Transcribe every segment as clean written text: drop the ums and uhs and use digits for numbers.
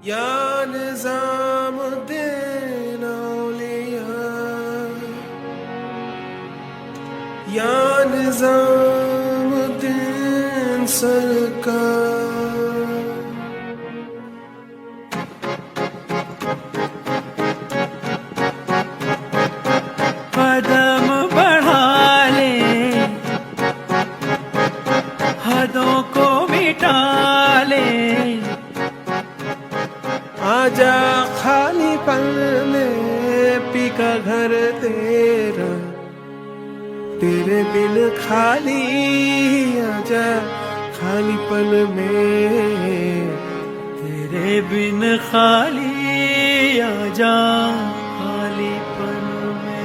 या निज़ामुद्दीन औलिया, या निज़ामुद्दीन सरकार। कदम बढ़ा ले, हदों को मिटा ले, आजा खाली पल में पी का घर तेरा, तेरे बिन खाली। आजा खाली पल में तेरे बिन खाली आजा खालीपन में।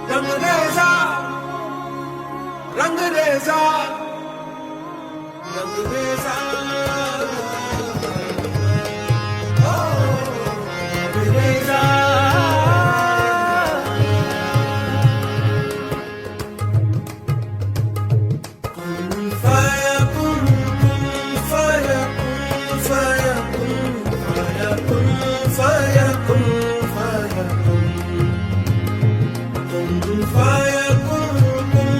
रंगरेज़ा रंगरेज़ा रंगरेज़ा, ओ रंगरेज़ा। कुन फयकुन, कुन फयकुन, फयकुन फयकुन, फयकुन फयकुन। कुन फयकुन, कुन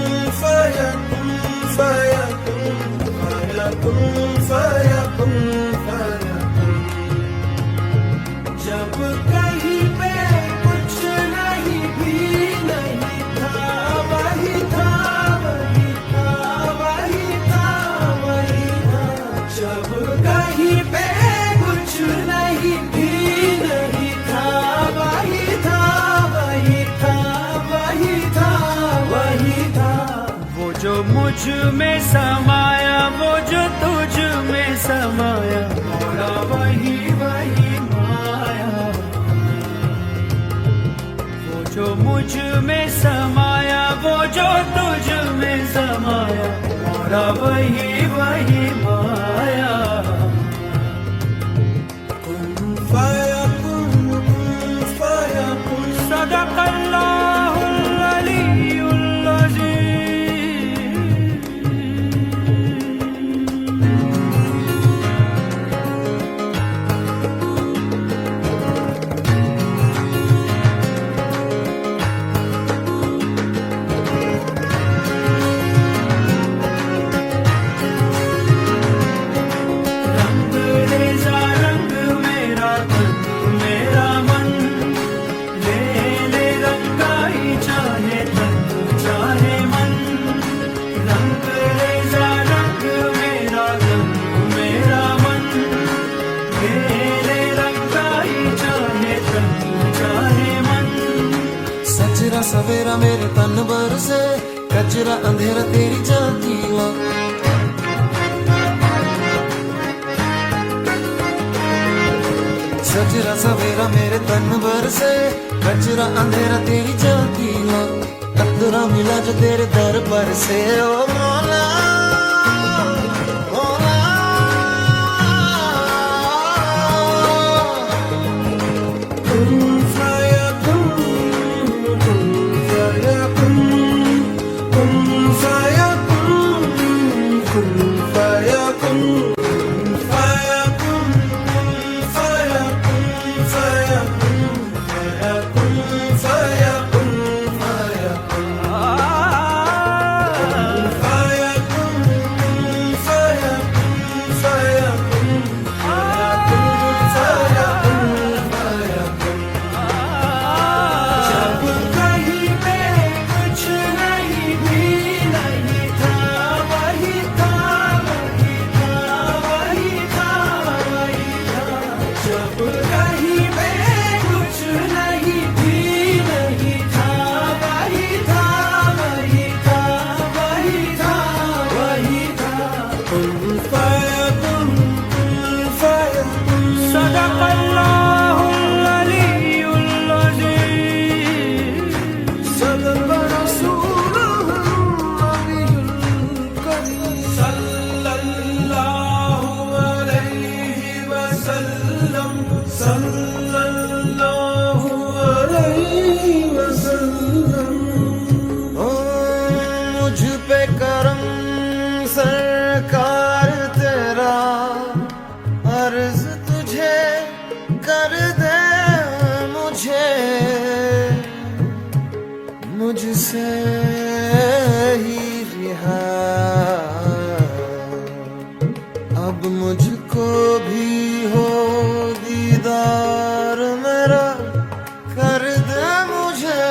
फयकुन, फयकुन फयकुन, फयकुन फयकुन। जब कहीं पे कुछ नहीं भी नहीं था, वही था, वही था, वही था, वही था। जब कहीं पे कुछ नहीं भी नहीं था, वही था, वही था, वही था, वही था। वो जो मुझ में समाया, वो जो तुझ में समाया, मोरा वही वही माया। वो जो मुझ में समाया, वो जो तुझ में समाया, मोरा वही वही माया। कुन फयकुन, कुन फयकुन। सदक़ल्लाहुल अलीयुल अज़ीम। रंगरेज़ा रंग मेरा तन मेरा मन, ले ले रंगाई चाहे तन चाहे मन। रंगरेज़ा रंग मेरा तन मेरा मन, ले ले रंगाई चाहे तन चाहे मन। सजरा सवेरा मेरे तन भर से, कचरा अंधेरा तेरी झांकीला। सजरा सवेरा मेरे तन भर से, कचरा अंधेरा तेरी झांकीला। कतरा मिला जो तेरे दर पर से, ओ मौला मौला। कुन फयकुन, कुन फयकुन, कुन फयकुन, कुन फयकुन। कुन फयकुन, कुन फयकुन, फयकुन फयकुन, फयकुन फयकुन। सल्लल्लाहु अलैहि वसल्लम। ओ मुझ पे करम सरकार तेरा, अर्ज तुझे कर दे मुझे, मुझसे ही रिहा अब मुझको भी हो दीदार मेरा, कर दे मुझे,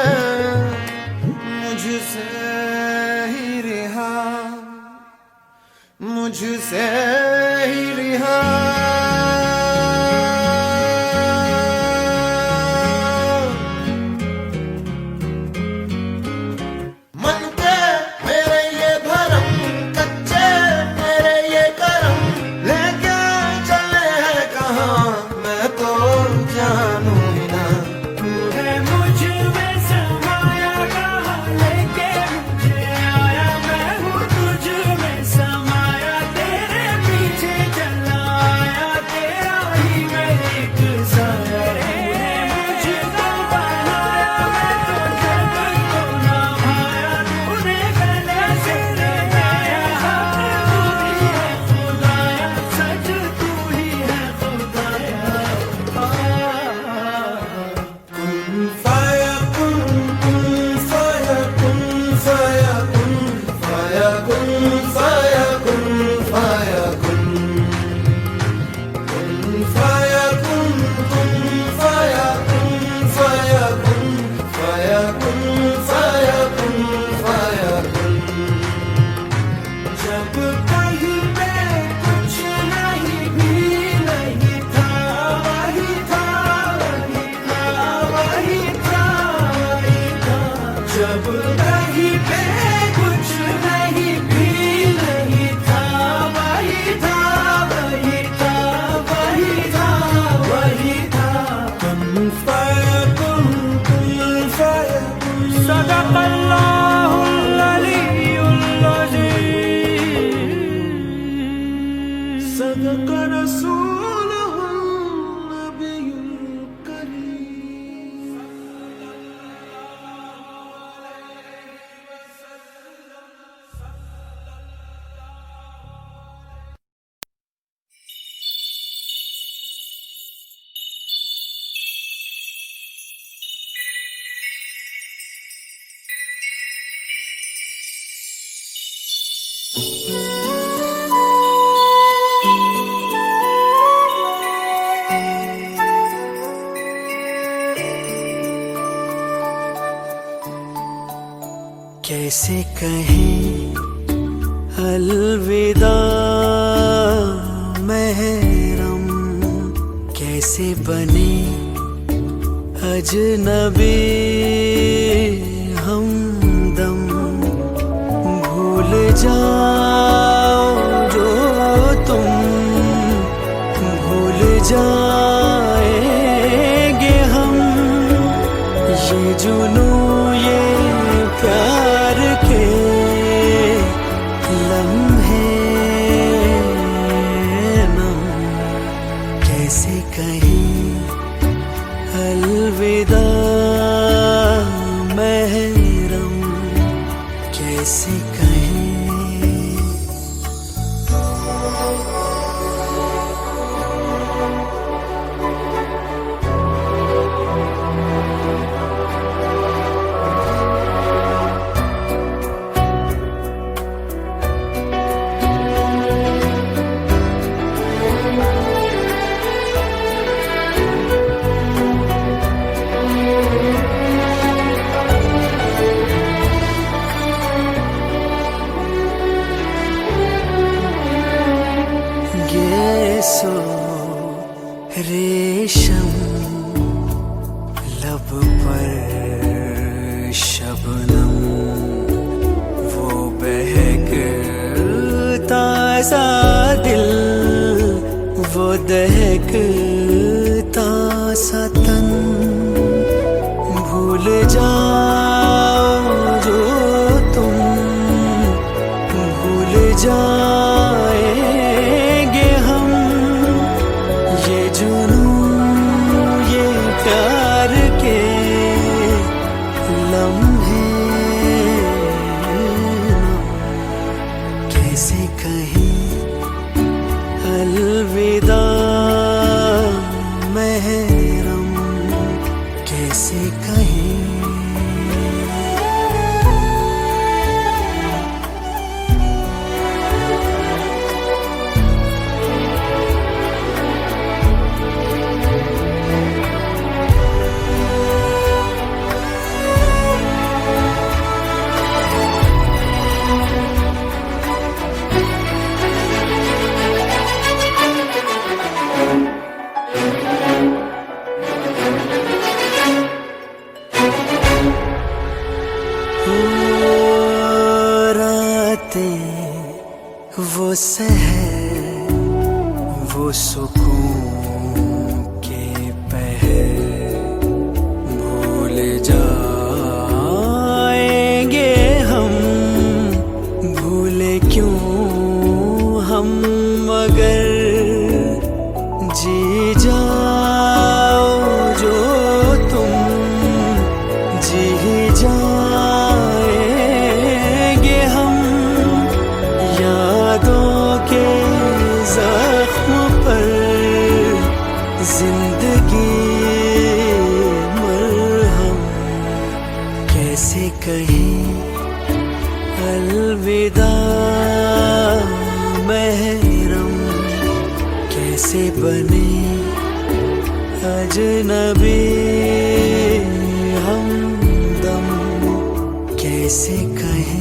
मुझसे ही रिहा, मुझसे ही रिहा। मन के मेरे ये भरम, कच्चे मेरे ये करम, लेके चले हैं कहाँ मैं तो जानू ही ना। है मुझ में समाया, कहाँ लेके मुझे आया, मैं हूँ तुझ में समाया, तेरे पीछे चला आया, तेरा ही मैं एक साया। तूने मुझको बनाया, मैं तो जग को ना भाया, तूने गले से लगाया, हक तू ही है खुदाया, सच तू ही है खुदाया। कुन फायकुन, कुन फायकुन, फायकुन, फायकुन, फायकुन, फायकुन, कुन फायकुन, कुन फायकुन, फायकुन, फायकुन, फायकुन, फायकुन। जब कहीं पे कुछ नहीं भी नहीं था, वही था, वही था, वही था, वही था। जब कहीं पे कुछ नहीं भी नहीं था, वही था, वही था, वही था, वही था। कुन फायकुन, कुन फायकुन। सदक़ल्लाहुल अलीयुल अज़ीम। सदक़ रसूलुहुन नबियुल करीम। कैसे कहें अलविदा महरम, कैसे बने अजनबी हमदम। भूल जाओ जो तुम भूल जाएंगे हम, ये जुनू ये प्यार के लम्हे नम। कैसे कहें अलविदा महरम, कैसे कहें। सो रेशम लब पर शबनम, वो बहकता सा दिल, वो दहकता सा तन। भूल जाओ जो तुम भूल जाएंगे हम, ये जुनून अलविदा महरम कैसे कहें। वो सहर वो सुकून के पहर भूल जाएंगे हम, भूले क्यों हम मगर जी जाओ जो तुम जी जाएंगे हम, यादों के जख्म पर जिंदगी मरहम कैसे कहें अलविदा महरम कैसे बने अजनबी हमदम कैसे कहें।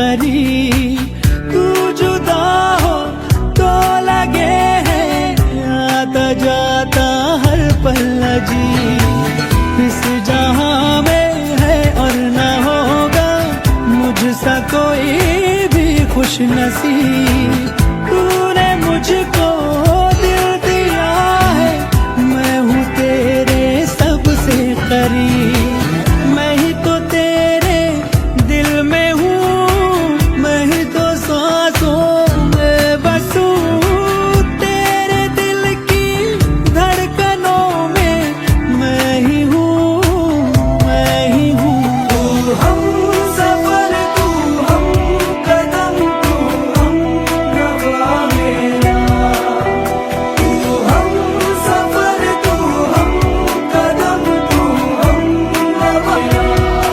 भरी। तू जुदा हो तो लगे है आता जाता हर पल अजीब। इस जहां में है और न होगा मुझसा कोई भी खुश नसीब। तूने मुझको दिल दिया है, मैं हूँ तेरे सबसे करीब। मैं ही तो तेरे दिल में हूँ, मैं ही तो सांसों में बसूं। तेरे दिल की धड़कनों में मैं ही हूँ, मैं ही हूँ। तू हम सफर, तू हम कदम, तू हम नवा मेरा। तू हम सफर, तू हम कदम, तू हम नवा मेरा।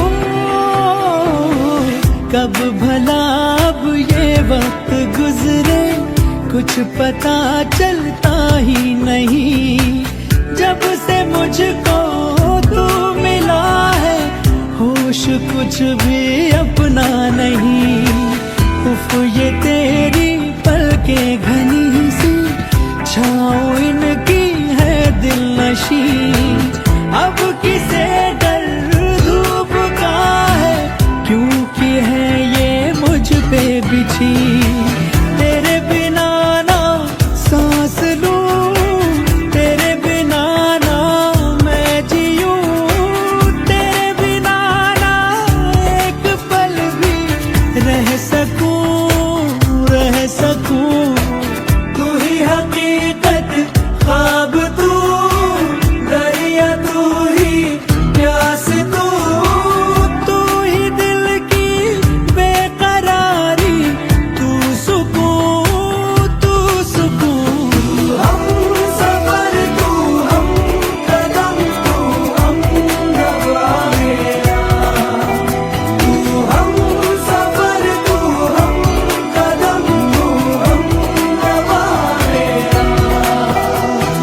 ओ, कब भला अब ये वक्त गुजरे, कुछ पता चलता ही नहीं। जब से मुझको तू मिला है, होश कुछ भी अपना नहीं। उफ ये तेरी पलकें घनी सी, छाँव इनकी है दिल नशी। अब किसे डर धूप का है, क्योंकि है ये मुझ पे बिछी। तेरे बिना ना सांस लूं, तेरे बिना ना मैं जीऊं। तेरे बिना ना एक पल भी रह सकूं, रह सकूं। तू ही हकीकत, ख्वाब तू, दरिया तू ही, प्यास तू। तू ही दिल की बेकरारी, तू सुकून, तू सुकून। तू हम सफर, तू हम कदम, तू हम नवा मेरा। तू हम सफर, तू हम कदम, तू हम नवा मेरा।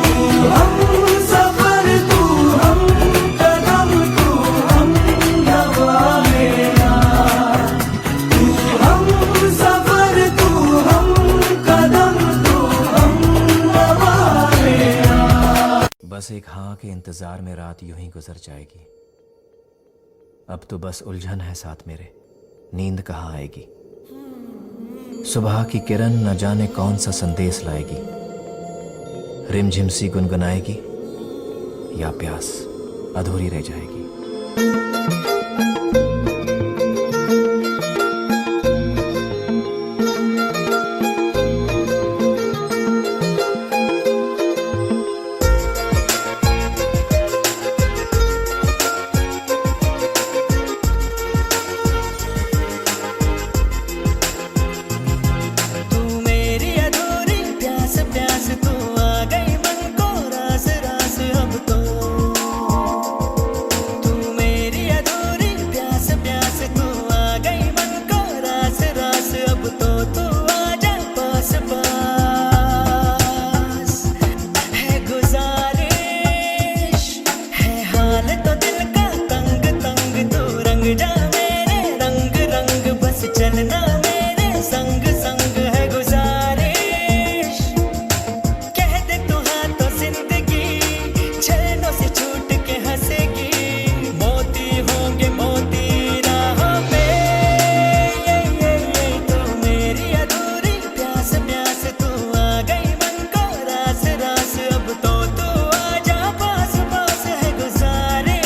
तू हम सफर, तू हम कदम, तू हम नवा मेरा। तू हम सफर, तू हम कदम, तू हम नवा मेरा। बस एक हाँ के इंतजार में रात यूं ही गुजर जाएगी। अब तो बस उलझन है साथ मेरे, नींद कहाँ आएगी। सुबह की किरण न जाने कौन सा संदेश लाएगी। रिमझिम सी गुनगुनाएगी या प्यास अधूरी रह जाएगी। तू मेरी अधूरी प्यास प्यास, तू आ गई मन को रास रास अब तो। तू मेरी अधूरी प्यास प्यास, तू आ गई मन को रास रास अब तो। तू आजा पास पास, है गुजारिश, है हाल तो दिल का तंग तंग। तू रंग जा मेरे रंग रंग, बस चलना मेरे संग संग। है गुजारिश, कह दे तू हाँ तो जिंदगी छलनों से छूट के हंसेगी। मोती होंगे मोती राहों पे, तू मेरी अधूरी प्यास प्यास, तू आ गई मन को रास रास अब तो। तू आजा पास पास, है गुजारिश।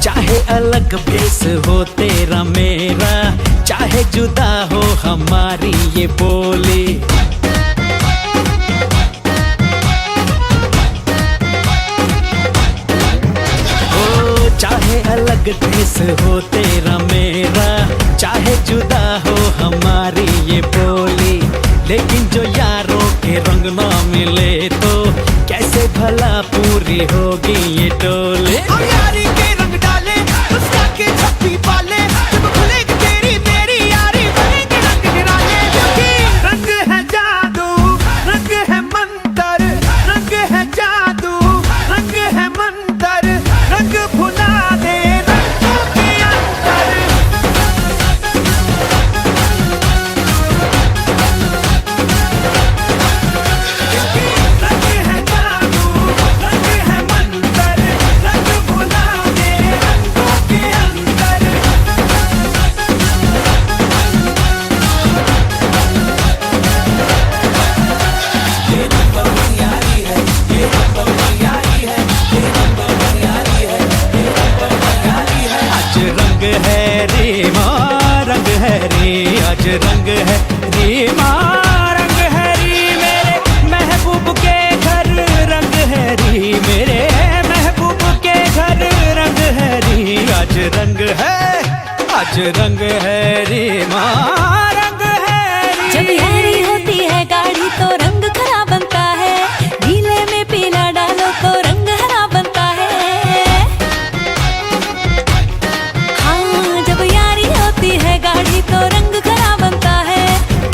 चाहे अलग भेस हो तेरा मेरा, चाहे जुदा हो हमारी ये बोली, ओ चाहे अलग भेस हो तेरा मेरा, चाहे जुदा हो हमारी ये बोली, लेकिन जो यारों के रंग ना मिले तो कैसे भला पूरी होगी ये टोली। हम यारी के रंग डाले, उसका के छप्पी पाले, जब खुलेगी तेरी मेरी यारी बनेंगे रंग निराले। क्योंकि रंग है जादू, रंग है मंतर, रंग है जादू, रंग है मंतर, रंग भुला दे रंगों के अंतर। रंग है जादू, रंग है मंतर, रंग भुला दे रंगों के अंतर। आज रंग है रे माँ रंग है रे, आज रंग है रे माँ रंग है रे, मेरे महबूब के घर रंग है रे, मेरे महबूब के घर रंग है रे, आज रंग है, आज रंग है रे माँ रंग है रे। जब यारी होती है गाढ़ी तो रंग खरा बनता है, गीले में पीला डालो तो रंग हरा बनता है। हाँ जब यारी होती है गाढ़ी तो रंग खरा बनता है,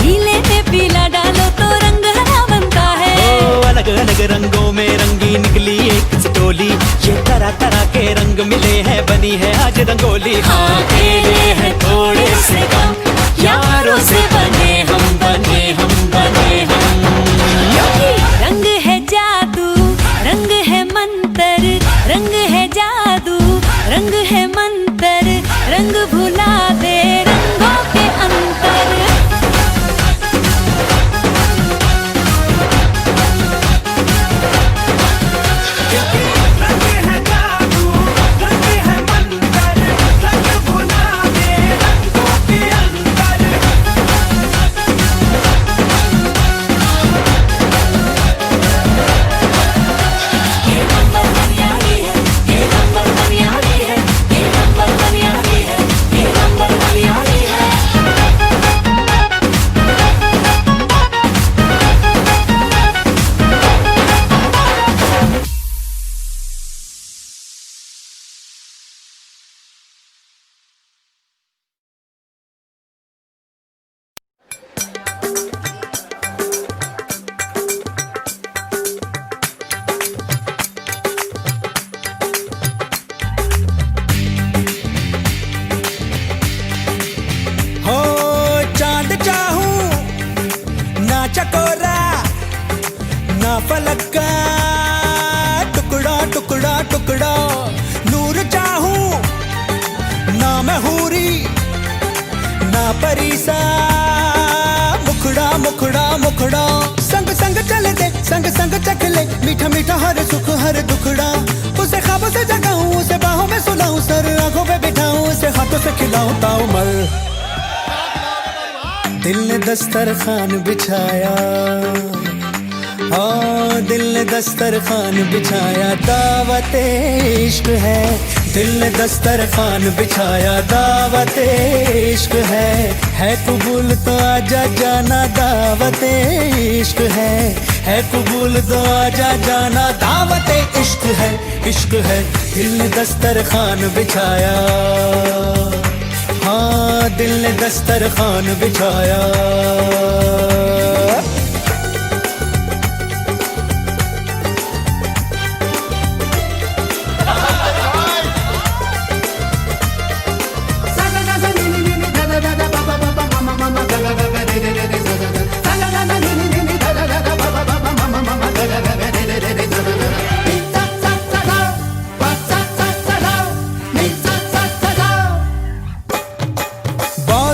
गीले में पीला डालो तो रंग हरा बनता है। ओ अलग अलग रंगों में रंगी निकली एक टोली, ये तरह तरह के रंग मिले हैं बनी है आज रंगोली। हाँ खेले हैं थोड़े से कम, यारों से बने हम बने हम बने हम। क्योंकि रंग है जादू, रंग है मंतर, रंग है जादू, रंग है मंतर, रंग भुला दे रंगों के अंतर। रंग है जादू, रंग है मंतर, रंग भुला दे रंगों के अंतर। ये नंबर बनियारी है, ये नंबर बनियारी है, ये नंबर बनियारी है, ये नंबर बनियारी है। हो चांद चाहूं ना चकोरा ना फलक का टुकड़ा टुकड़ा टुकड़ा, नूर चाहूं ना मैं हूरी ना परीसा, मुखड़ा मुखड़ा मुखड़ा, संग संग चले दे संग संग चख ले, मीठा मीठा हर सुख हर दुखड़ा, उसे ख्वाबों से जगाऊं उसे बाहों में सुलाऊं, सर आंखों पे बिठाऊं उसे हाथों से खिलाऊं ताऊ मल। दिल ने दस्तरखान बिछाया, हाँ दिल ने दस्तरखान बिछाया, दावत इश्क है, दिल ने दस्तरखान बिछाया, दावत इश्क है कबूल तो आजा जाना, दावत इश्क है कबूल तो आजा जाना, दावत इश्क है, दिल ने दस्तरखान बिछाया, हाँ दिल ने दस्तरखान बिछाया।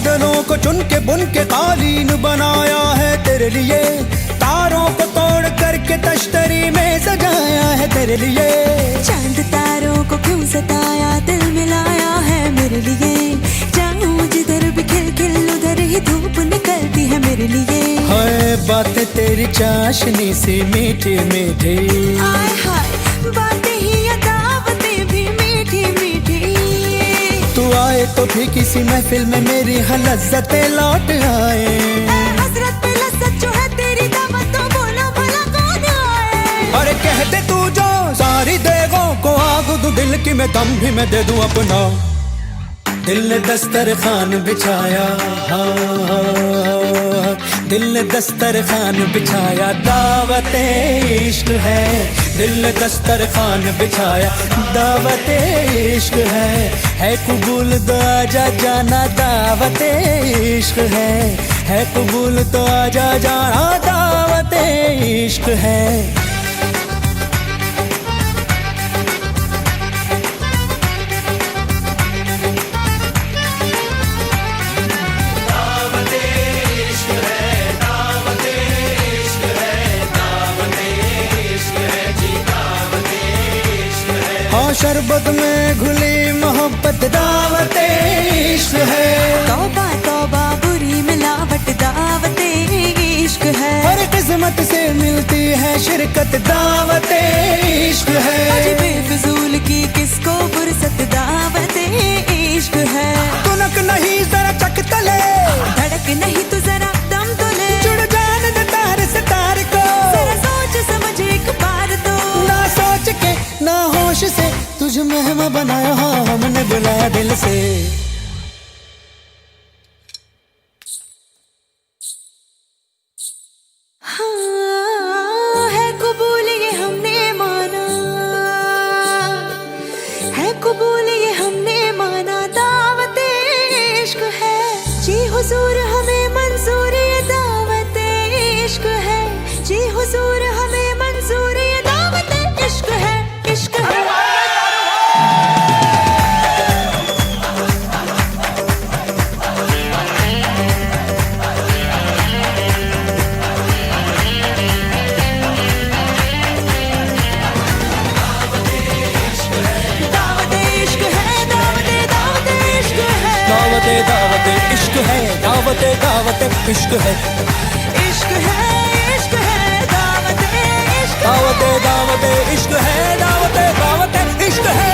बादलों को चुन के बुन के कालीन बनाया है तेरे लिए, तारों को तोड़ करके तश्तरी में सजाया है तेरे लिए। चांद तारों को क्यों सताया, दिल मिलाया है मेरे लिए। जाऊं जिधर भी खिल खिल उधर ही धूप निकलती है मेरे लिए। हाय बातें तेरी चाशनी सी मीठी मीठी, आय हाय बातें ही या दावतें भी मीठी मीठी। तू आए तो भी किसी महफिल में मेरी लज्जतें लौट आए। हसरत पे लज्जत जो है तेरी दावत, तो बोलो भला कौन आए। अरे कहते तू जो सारी देगों को आग दूं, दिल की मैं दम भी मैं दे दूं अपना। दिल ने दस्तरखान बिछाया, दिल ने दस्तरखान बिछाया, दावत इश्क है। दिल ने दस्तरखान बिछाया, दावत इश्क है कबूल तो आजा जाना, दावत इश्क है कबूल तो आजा जाना, दावत इश्क है। शरबत में घुली मोहब्बत, दावत इश्क है। तौबा तौबा बुरी मिलावट, दावत इश्क है। हर किस्मत से मिलती है शिरकत, दावत इश्क है। आज बेफिजूल की किसको फुर्सत, दावत इश्क है। तुनक नहीं जरा चक तले, धड़क नहीं तू जरा दम तो ले। जुड़ जान दे तार से तार को, जरा सोच समझ एक बार तो। ना सोच के ना होश से तुझे मेहमा बनाया, हमने बुलाया दिल से। हाँ है कबूल ये हमने माना, है कबूल ये हमने माना, दावत इश्क है। जी हुजूर हमें मंजूर ये दावत इश्क है। जी हुजूर हमें मंजूर ये दावत इश्क है, इश्क है। दावत इश्क है, दावत इश्क है। इश्क है, इश्क है, दावत इश्क है। दावत इश्क है, दावत इश्क है।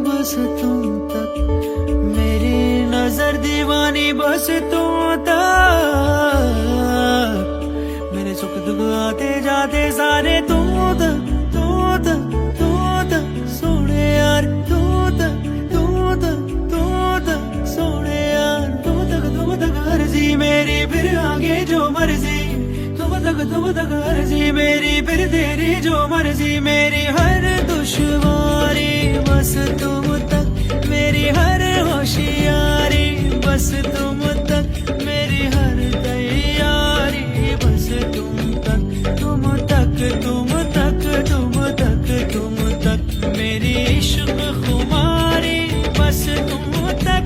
बस तुम तक, मेरी नजर दीवानी बस तुम तक। मेरे सुख दुख आते जाते सारे तुम तक, तुम तक, तुम तक सोने यार, तुम तक, तुम तक, तुम तक सोने यार, तुम तक अर्जी मेरी, फिर आगे जो मर्जी। तुम तक अर्जी मेरी, फिर तेरी जो मर्जी। मेरी हर दुश्वारी बस तुम तक, मेरी हर होशियारी बस तुम तक, मेरी हर तैयारी बस तुम तक, तुम तक, तुम तक, तुम तक, तुम तक, मेरी इश्क खुमारी बस तुम तक।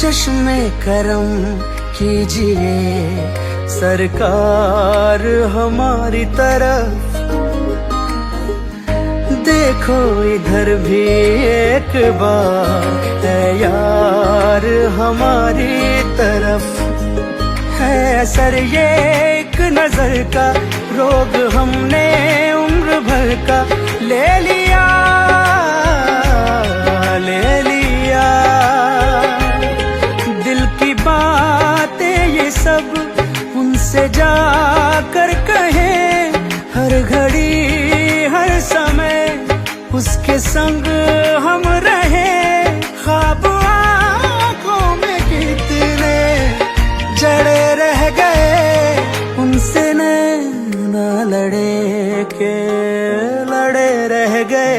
चश्मे करम कीजिए सरकार हमारी तरफ, देखो इधर भी एक बार है यार हमारी तरफ। है सर ये एक नजर का रोग हमने उम्र भर का ले लिया, ले लिया। दिल की बातें ये सब उनसे जाकर कहें, हर घड़ी हर समय उसके संग हम रहे। ख्वाब आँखों में कितने जड़े रह गए, उनसे नैना लड़े के लड़े रह गए।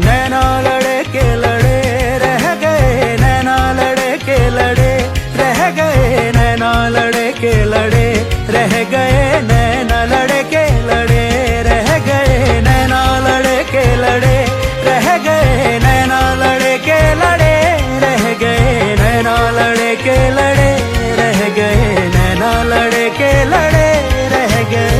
नैना लड़े के लड़े रह गए, नैना लड़े के लड़े रह गए, नैना लड़े के लड़े रह गए, नैना लड़े के लड़े रह गए, नैना लड़े के लड़े रह गए, नैना लड़े के लड़े रह गए, नैना लड़े के लड़े रह गए, नैना लड़े के लड़े रह गए।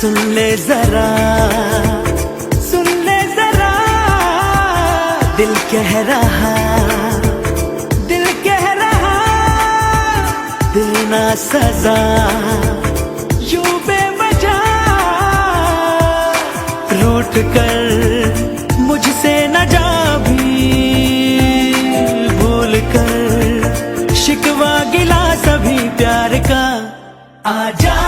सुन ले जरा, सुन ले जरा, दिल कह रहा, दिल कह रहा, दिल ना सजा यूं बेवजह रूठ कर मुझसे न जा भी, भूल कर शिकवा गिला सभी प्यार का आजा।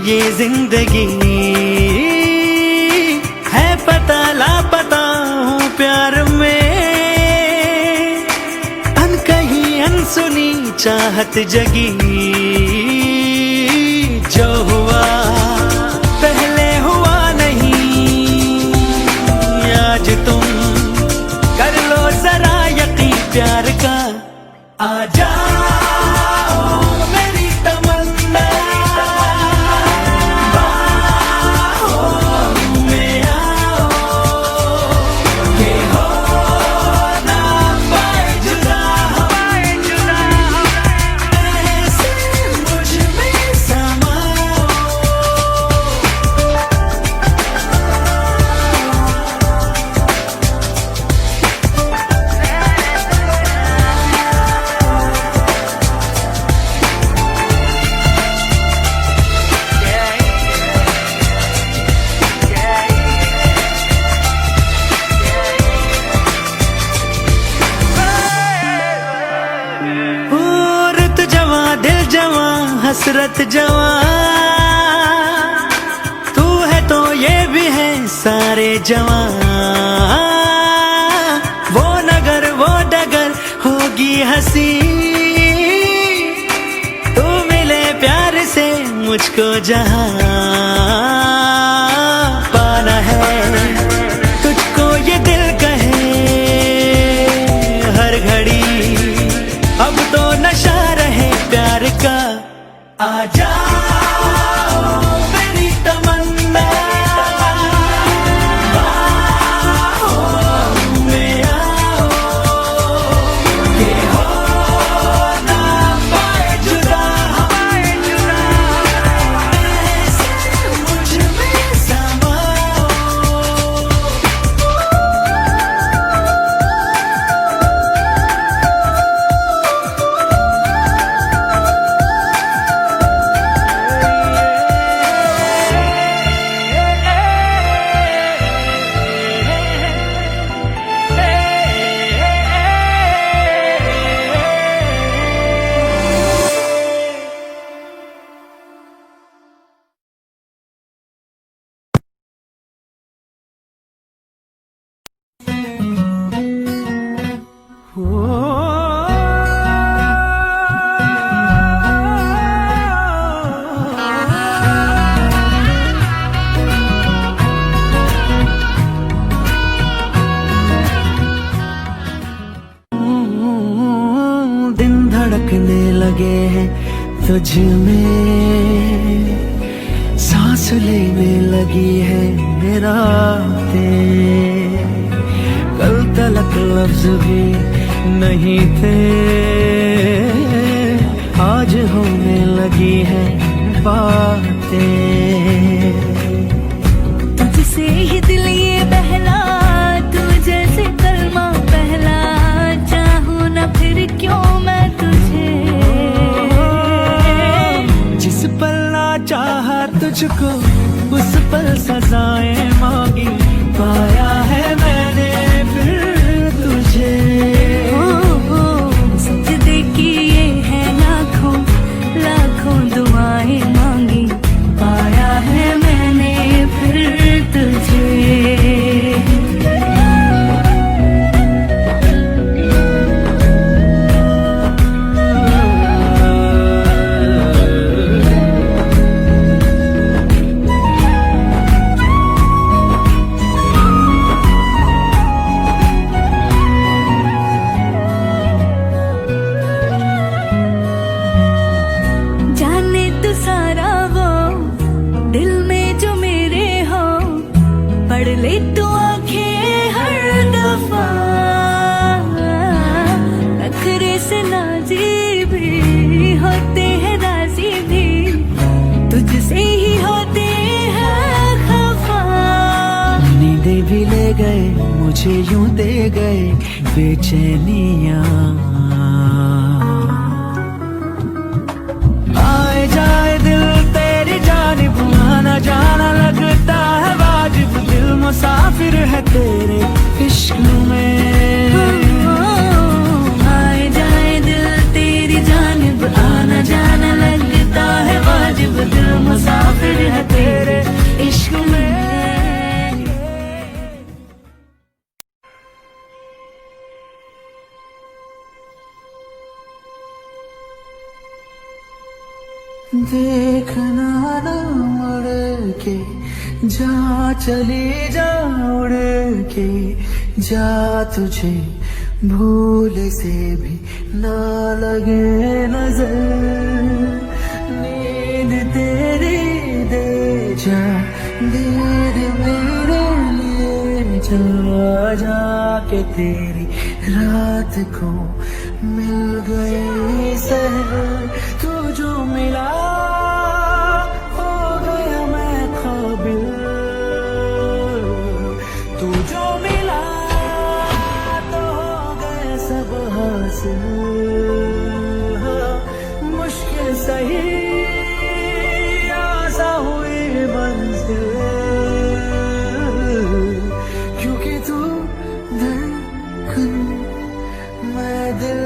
ये जिंदगी है पता लापता हूँ प्यार में, अनकही अनसुनी चाहत जगी, जो हुआ पहले हुआ नहीं। आज तुम कर लो जरा यकीन प्यार का, आ जाओ मेरी तमन्ना, बाहों में आओ, ये हो ना पाए जुदा, ऐसे मुझ में समाओ। रूत जवां दिल जवां हसरत जवां, तू है तो ये भी है सारे जवां। वो नगर वो डगर होगी हंसी, तू मिले प्यार से मुझको जहां। पाना है तुझको ये दिल कहे हर घड़ी, अब तो नशा रहे प्यार का, आ जाओ मेरी तमन्ना, बाहों में आओ, ये हो ना पाए जुदा, ऐसे मुझ में समाओ। दिन धड़कने लगे हैं तुझ में, सांस लेने लगी है रातें, कल तलक लफ्ज भी नहीं थे, आज होने लगी है बातें। तुझसे ही दिल ये बहला, तू जैसे कलमा पहला, चाहूं ना फिर क्यों मैं तुझे। जिस पल ना चाहा तुझको उस पल सजाएं मांगी, पाया है मैंने फिर तुझे। सजदे किए हैं लाखों लाखों दुआएं मांगी, पाया है मैंने फिर तुझे। जाने तू सारा वो दिल में जो मेरे हो, पढ़ ले तू आंखें हर दफा, नखरे से नाजी भी होते हैं राजी भी, तुझसे ही होते हैं खफा। नींदे भी ले गए मुझे यूं दे गए बेचैनियां, आए जाए दिल तेरी जानिब, आना जाना लगता है वाजिब, दिल मुसाफिर है तेरे इश्क में। आए जाए दिल तेरी जानिब, आना जाना लगता है वाजिब, दिल मुसाफिर है तेरे इश्क में। देखना ना मुड़ के, जा चली जा उड़ के, जा तुझे भूल से भी ना लगे नजर, नींद तेरी दे जा, दीद मेरे लिए जा, जाके तेरी रात को मिल गई सहर, तू जो मिला हो गया मैं काबिल, तू जो मिला तो हो गए सब हासिल, मुश्किल सही आसा हुई मंजिल, क्योंकि तू धड़कन मैं दिल।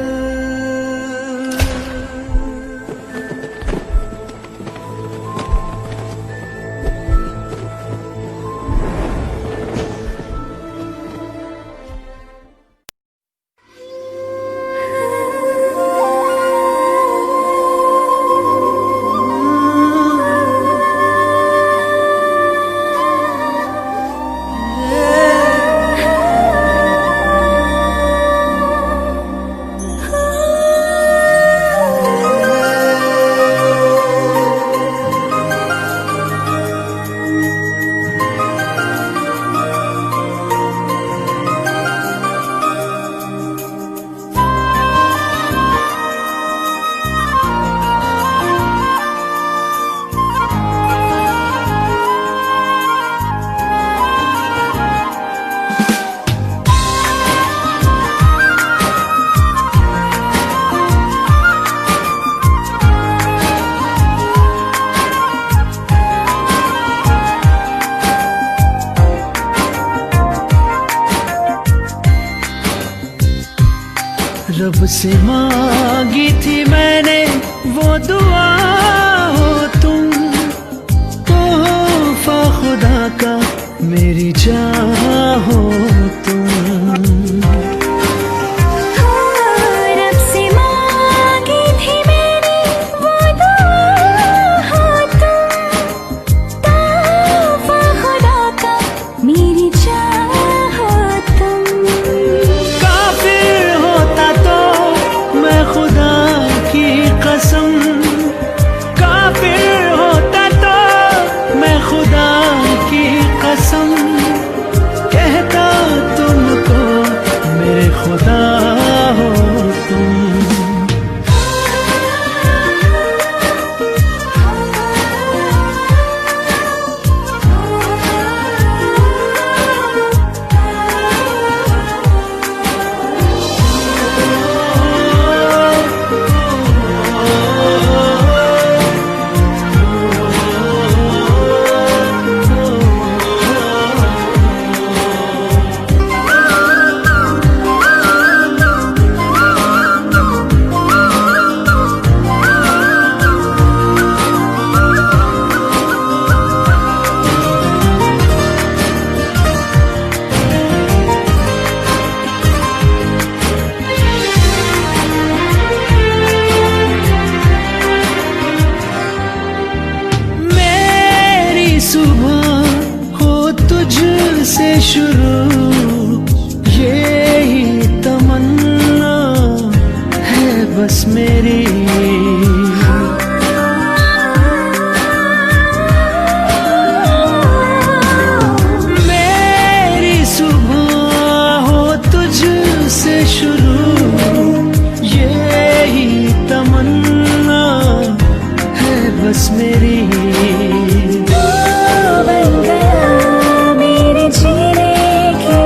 रब से मांगी थी मैंने वो दुआ, हो तुम तोहफा खुदा का, मेरी जान हो तुम। रब से मांगी थी मैंने वो दुआ, हो तुम तोहफा खुदा का, मेरी जान हो तुम। काफिर होता तो मैं खुदा की कसम, काफिर होता तो मैं खुदा की कसम, कहता तुमको मेरे खुदा हो तुम। सुबह हो तुझसे शुरू, यही तमन्ना है बस मेरी। मेरी सुबह हो तुझसे शुरू, यही तमन्ना है बस मेरी। बन गया मेरे जीने की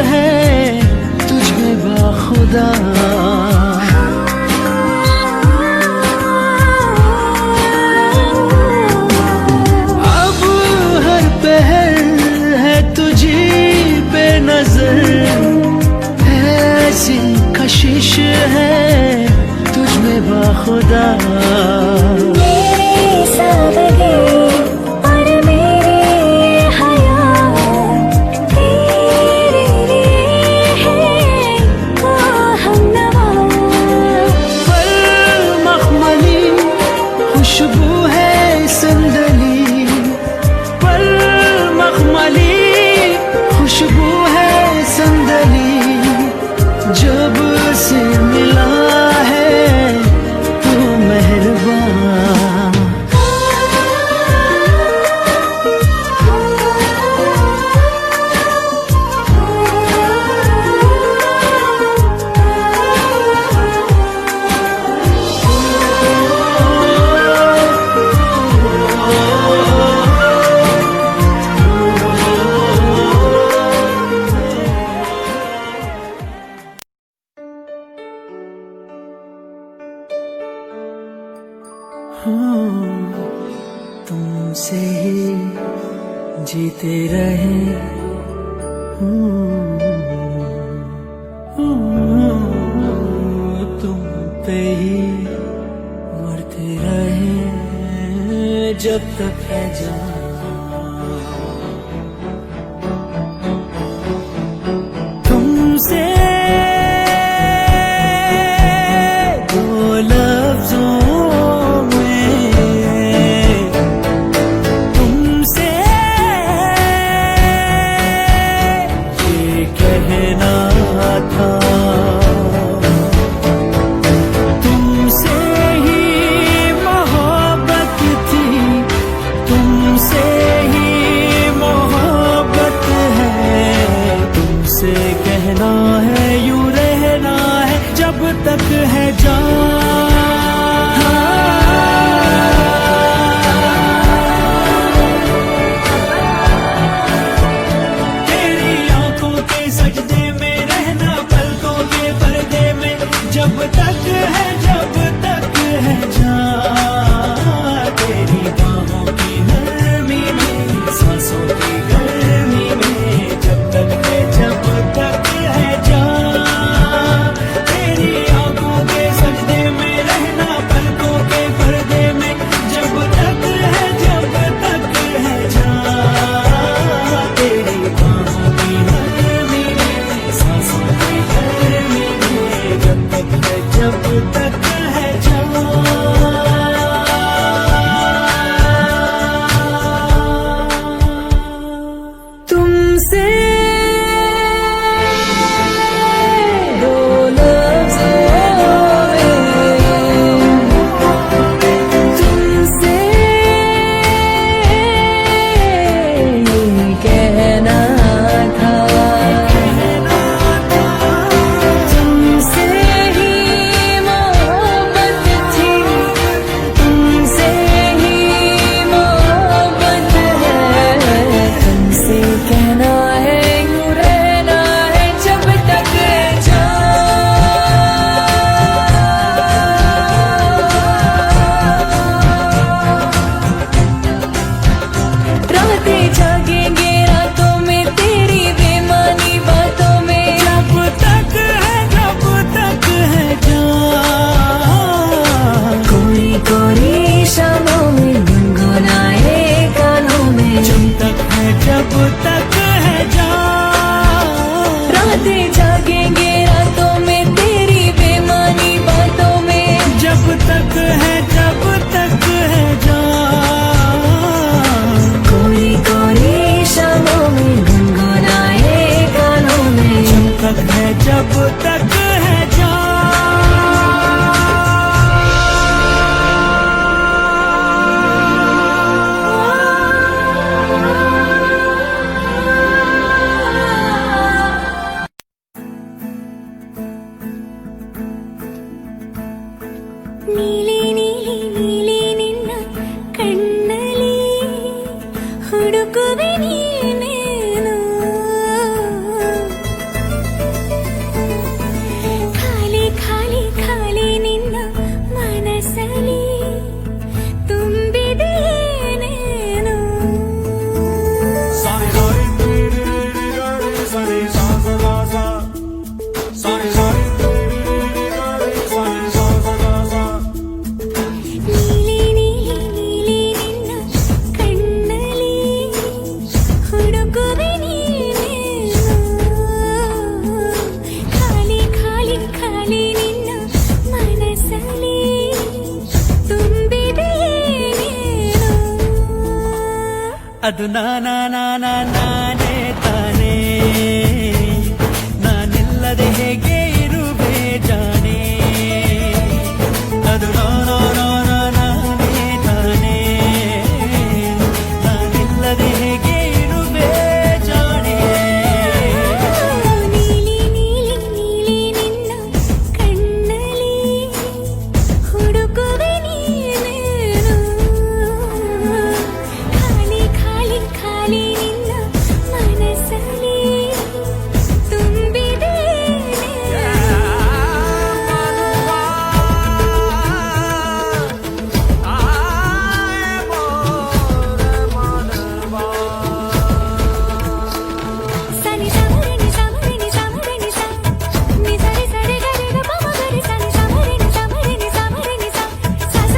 है तुझ में बाखुदा। अब हर पहर है तुझी पे नजर, ऐसी कशिश है तुझ में बाखुदा। मेरी सादगी और मेरी हयात तेरे लिए है ओ हमनवा। पर मखमली खुशबू है संदली, पर मखमली खुशबू है संदली। जब से मिला है तू मेहरबान। तुमसे ही जीते रहे, तुम पे ही मरते रहे जब तक है जान। तुमसे दो लफ्जों में तुमसे ये कहना था, तुमसे ही मोहब्बत थी, तुमसे ही मोहब्बत है। तुमसे कहना है यूं रहना है जब तक है जान। तेरी आंखों के सजदे में रहना, पलकों के पर्दे में जब तक है जान। तेरी बाहों की नरमी में, सांसों की गर्मी में जब तक है जान। तेरी आंखों के सजदे में रहना, पलकों के पर्दे में जब तक है जान। तेरी बाहों की नरमी में, सांसों की गर्मी में जब तक है जान। तुमसे दो लफ्जों में तुमसे कहना था, तुमसे ही मोहब्बत थी, तुमसे ही मोहब्बत है। तुमसे कहना है यूं रहना है जब तक रातें जागेंगे रातों में तेरी बेमानी बातों में जब तक है जान। कोरी कोरी शामों में गुनगुनाए कानों में जब तक है जान। रातें जागेंगे रातों में तेरी बेमानी बातों में जब तक है जान। कोरी कोरी शामों में गुनगुनाए गानों में जब तक है जान। ನೀಲಿ ನೀಲಿ ನೀಲಿ ನಿನ್ನ ಕಣ್ಣಲ್ಲಿ ಹುಡುಕುವೆ ನೀನೇನು ಅದು ನಾನೇ ತಾನೇ, ನಾನಿಲ್ಲದೆ ಹೇಗೆ ಇರುವೆ ಜಾಣೆ. ಅದು ನಾನೇ ತಾನೇ, ನಾನಿಲ್ಲದೆ ಹೇಗೆ ಇರುವೆ ಜಾಣೆ. ನೀಲಿ ನೀಲಿ ನೀಲಿ ನಿನ್ನ ಕಣ್ಣಲ್ಲಿ ಹುಡುಕುವೆ ನೀನೇನು. ಖಾಲಿ ಖಾಲಿ ಖಾಲಿ ನಿನ್ನ ಮನಸ್ಸಲ್ಲಿ ತುಂಬಿದೆ ಸನಿ ಸಮರಣಿ ಸಮರಣಿ ಸಮರಣಿ ಸ ನಿ ಸರಿ ಸರಿ ಗರಿ ಗ ಪ ಮ ಗರಿ ಸನಿ ಸಮರಣಿ ಸಮರಣಿ ಸಮರಣಿ ಸ ಸ ಸ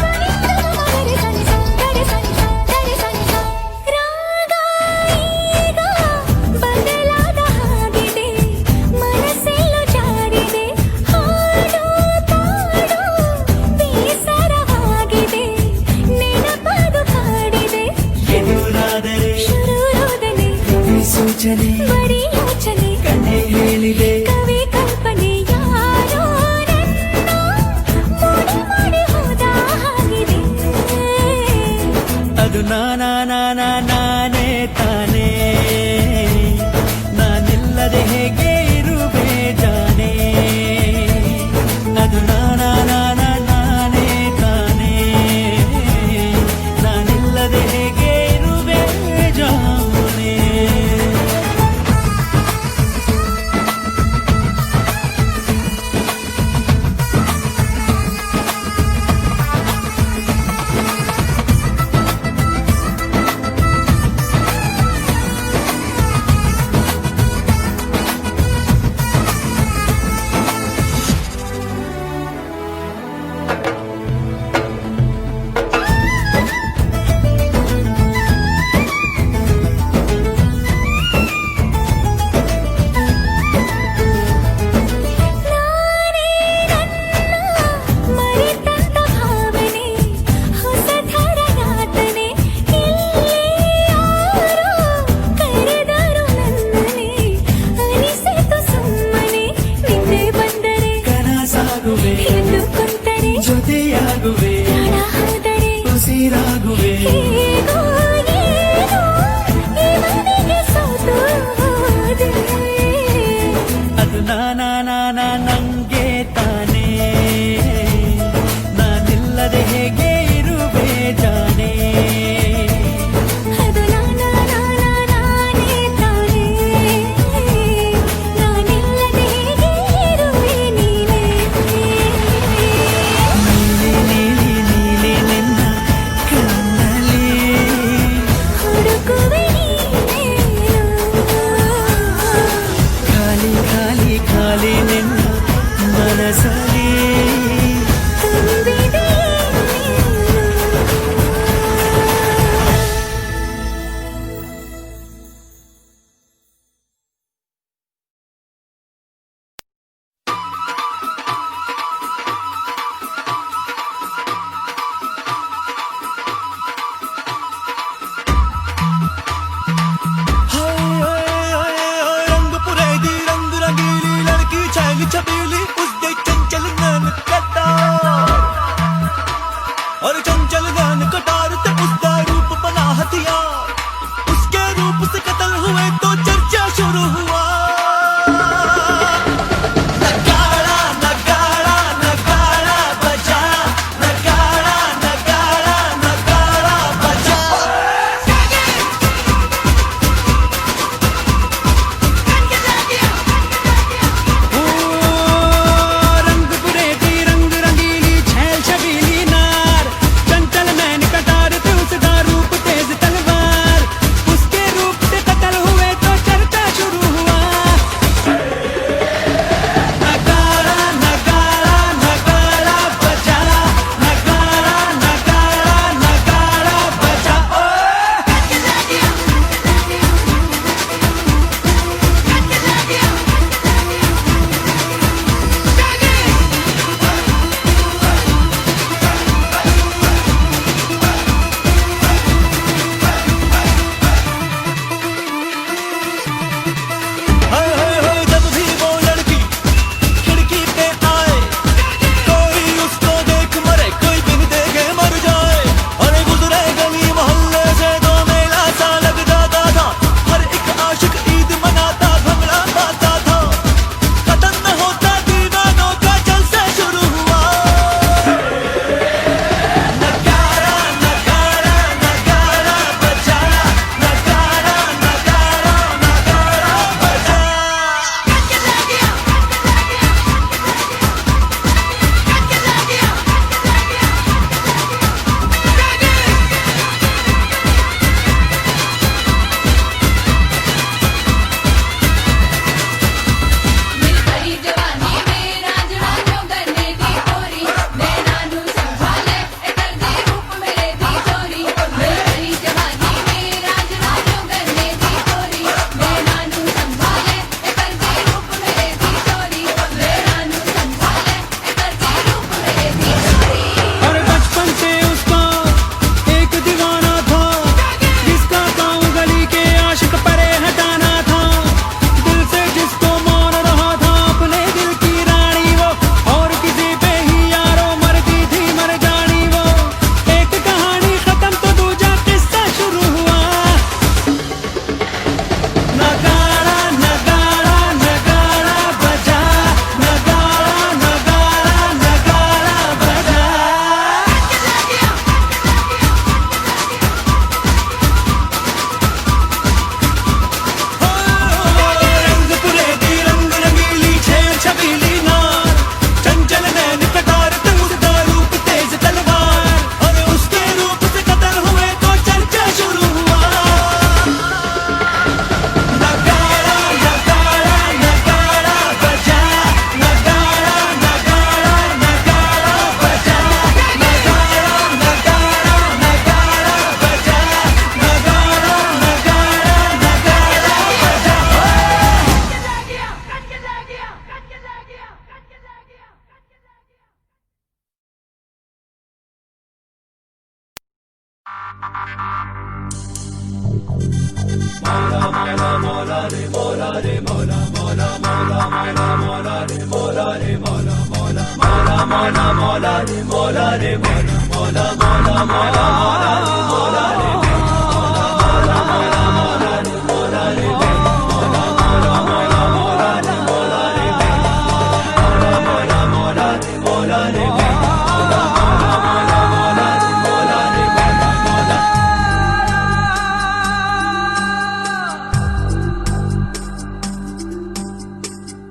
ಗರಿ ಸನಿ ಸ ಗರಿ ಸನಿ ಸ ಗರಿ ಸನಿ ಸ. ರಾಗ ಈಗ ಬದಲಾದ ಹಾಗಿದೆ, ಮನಸ್ಸೆಲ್ಲೂ ಜಾರಿದೆ, ಹಾಡು ಪಾಡು ಬೇಸರವಾಗಿದೆ, ನೆನಪದು ಕಾಡಿದೆ. ಎದುರಾದರೆ ಶುರುರೋದನೆ ಸೂಚನೆ ಬರೀ ಯೋಚನೆ, ಕಣ್ಣೆ ಹೇಳಿದೆ. ಕವಿ ಕಲ್ಪನೆ ಯಾರೋ ನನ್ನ ಮೋಡಿ ಮಾಡಿ ಹೋದ ಹಾಗಿದೆ. ಅದು ನಾನೇ ತಾನೇ, ನಾನಿಲ್ಲದೆ ಹೇಗೆ ಇರುವೆ ಜಾಣೆ. ಅದು ನಾನೇ ತಾನೇ, ನಾನಿಲ್ಲದೆ ಹೇಗೆ ಇರುವೆ ಜಾಣೆ. ನಾನೇ ನನ್ನ ಮರೆತಂತ ಭಾವನೆ, ಹೊಸ ಥರ ಯಾತನೆ, ಇಲ್ಲಿ ಯಾರೋ ಕರೆದರು ನನ್ನನೆ, ಅನಿಸಿತು ಸುಮ್ಮನೆ ನಿನ್ನೆ ಬಂದರೆ ಕನಸಾಗುವೆ ಎಂದು ಕುಂತರೆ, ಜೊತೆಯಾಗುವೆ ಪ್ರಾಣ ಹೋದರೆ ಉಸಿರಾಗುವೆ. ಹೇಗೋ ಏನೋ ಈ ಮನೆಗೆ ಸೋತು ಹೋದೆ. ಅದು ನಂಗೆ ತಾನೇ, ನಾನಿಲ್ಲದೆ ಹೇಗೆ ಇರುವೆ ಜಾಣೆ. ಅದು ನಾನೇ ತಾನೇ, ನಾನಿಲ್ಲದೆ ಹೇಗೆ ಇರುವೆ ನೀನೇ. ನೀಲಿ ನೀಲಿ ನಿನ್ನ ಕಣ್ಣಲ್ಲಿ ಹುಡುಕುವೆ ನೀನೇನು. ಖಾಲಿ ಖಾಲಿ ಖಾಲಿ ನಿನ್ನ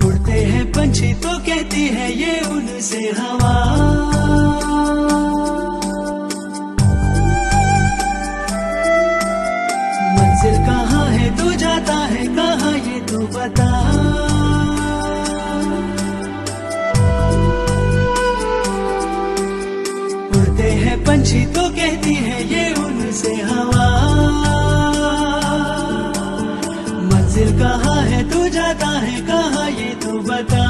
उड़ते हैं पंछी तो कहती है ये उनसे हवा, मंजिल कहाँ है तू जाता है कहाँ ये तू बता। उड़ते हैं पंछी तो कहती है ये उनसे हवा, मंजिल कहाँ है तू जाता है कहाँ ये तू बता।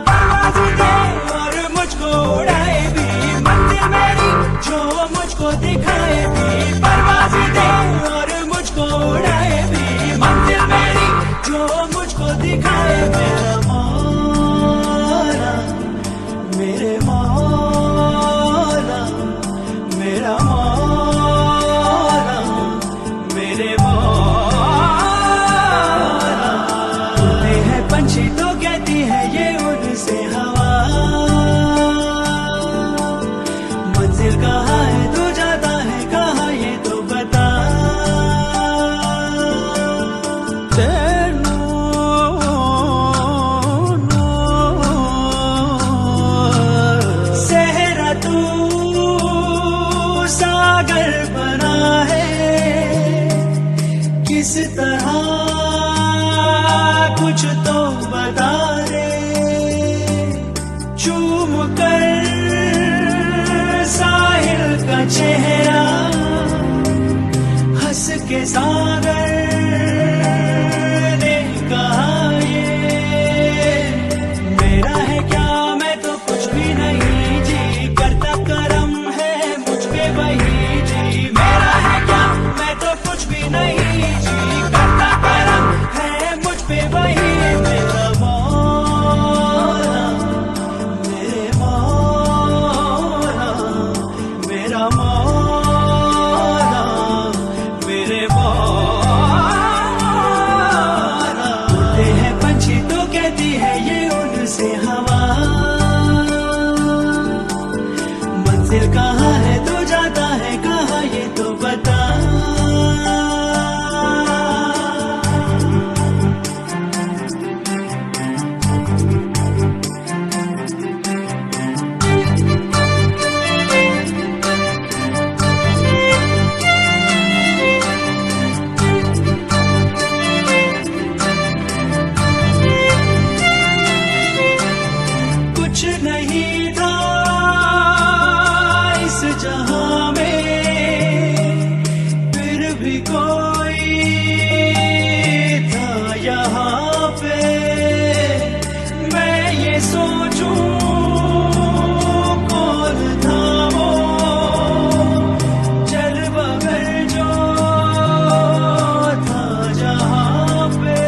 परवाज़ दे और मुझको उड़ाए भी, मंजिल मेरी जो मुझको दिखाए भी। परवाज़ दे और मुझको उड़ाए भी, मंजिल मेरी जो मुझको दिखाए। मेरा मौला, मेरे मौला, मेरा मौला, मेरे मौला। उड़ते हैं पंछी तो कहती है ये उनसे हवा, मंजिल कहाँ है तू जाता है कहाँ ये तो बता। सहरा तू सागर बना है किस तरह, कुछ तो बता दे। चूम कर साहिल का चेहरा, हंस के सागर ने कहा ये मेरा है क्या, मैं तो कुछ भी नहीं जी। करता करम है मुझ पे वही जी, मेरा है क्या मैं तो कुछ भी नहीं जी। करता करम है मुझ पे वही। मेरा मौला, मेरे मौला, मेरा मौला, मेरे मौला। उड़ते हैं पंछी तो कहती है ये उनसे हवा, मंजिल कहाँ है तू जाता है कहाँ ये तो बता। कुछ नहीं था इस जहां में, फिर भी कोई था यहाँ पे। मैं ये सोचूं कौन था वो, चल बगल जो था जहाँ पे।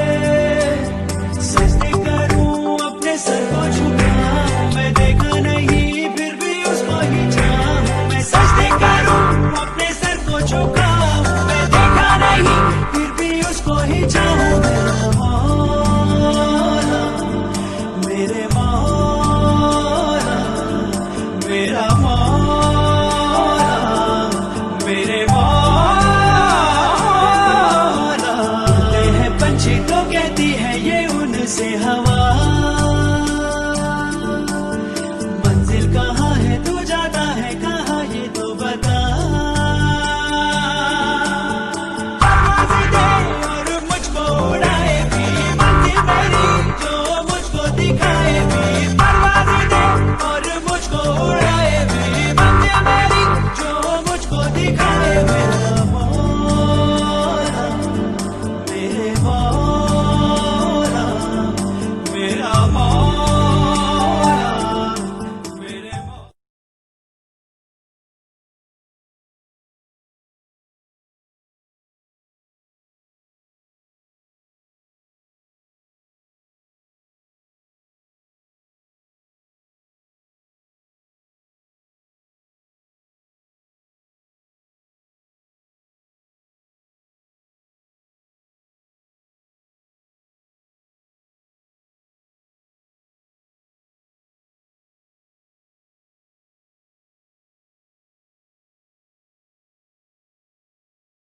सजदे करूं अपने सर को झुकाऊं, मैं देखा नहीं फिर भी उसको ही चाहूं। मैं सजदे करूं अपने सर को झुकाऊं, मैं देखा नहीं फिर भी उसको ही चाहूं। मेरा मौला, मेरे मौला, मेरा मौला, मेरे मौला। उड़ते हैं पंछी तो कहती है ये उनसे हवा,